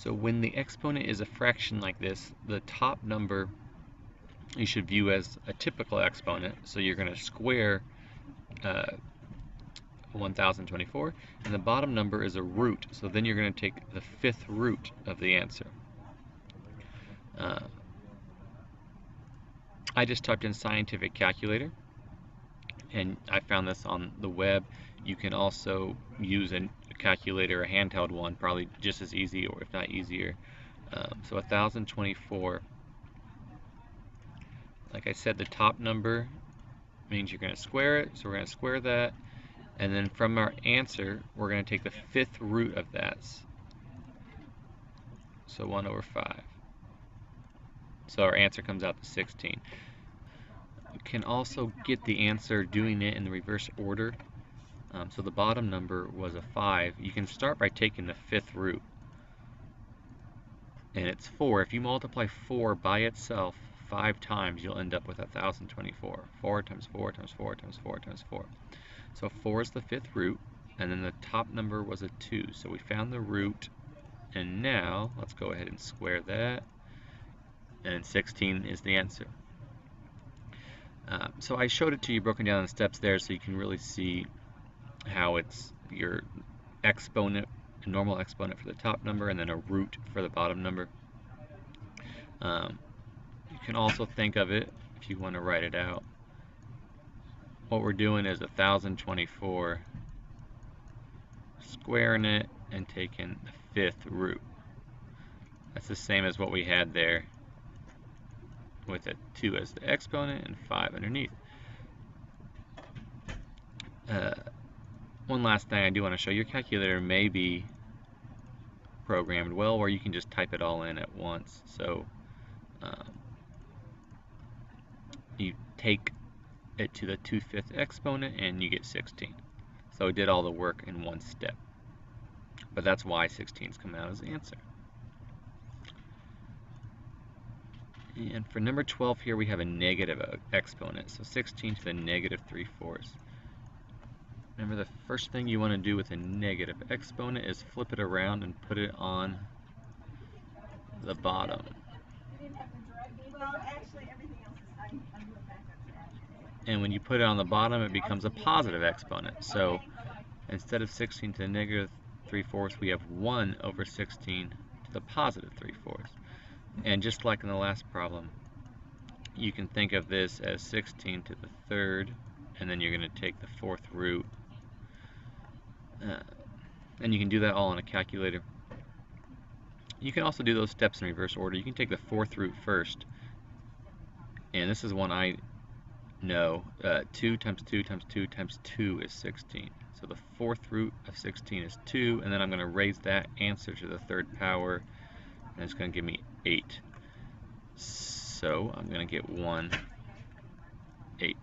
So when the exponent is a fraction like this, the top number you should view as a typical exponent. So you're going to square 1024, and the bottom number is a root. So then you're going to take the fifth root of the answer. I just typed in scientific calculator, and I found this on the web. You can also use a calculator, a handheld one, probably just as easy, or if not easier. So 1024, like I said, the top number means you're going to square it, so we're going to square that, and then from our answer we're going to take the fifth root of that, so 1 over 5. So our answer comes out to 16. You can also get the answer doing it in the reverse order. So the bottom number was a 5. You can start by taking the fifth root, and it's 4. If you multiply 4 by itself 5 times, you'll end up with 1024. 4 times 4 times 4 times 4 times 4. So 4 is the fifth root, and then the top number was a 2. So we found the root, and now let's go ahead and square that, and 16 is the answer. So I showed it to you broken down in steps there, so you can really see how it's your exponent, a normal exponent for the top number, and then a root for the bottom number. You can also think of it, if you want to write it out, what we're doing is 1024, squaring it and taking the fifth root. That's the same as what we had there, with a 2 as the exponent and 5 underneath. One last thing I do want to show, your calculator may be programmed well where you can just type it all in at once. So you take it to the 2/5 exponent and you get 16. So it did all the work in one step. But that's why 16's come out as the answer. And for number 12 here, we have a negative exponent. So 16 to the negative 3/4. Remember, the first thing you want to do with a negative exponent is flip it around and put it on the bottom. And when you put it on the bottom, it becomes a positive exponent. So instead of 16 to the negative 3/4, we have 1 over 16 to the positive 3/4. And just like in the last problem, you can think of this as 16 to the third, and then you're going to take the fourth root. And you can do that all on a calculator. You can also do those steps in reverse order. You can take the fourth root first, and this is one I know. 2 times 2 times 2 times 2 is 16. So the fourth root of 16 is 2, and then I'm going to raise that answer to the third power, and it's going to give me 8. So I'm going to get 1/8.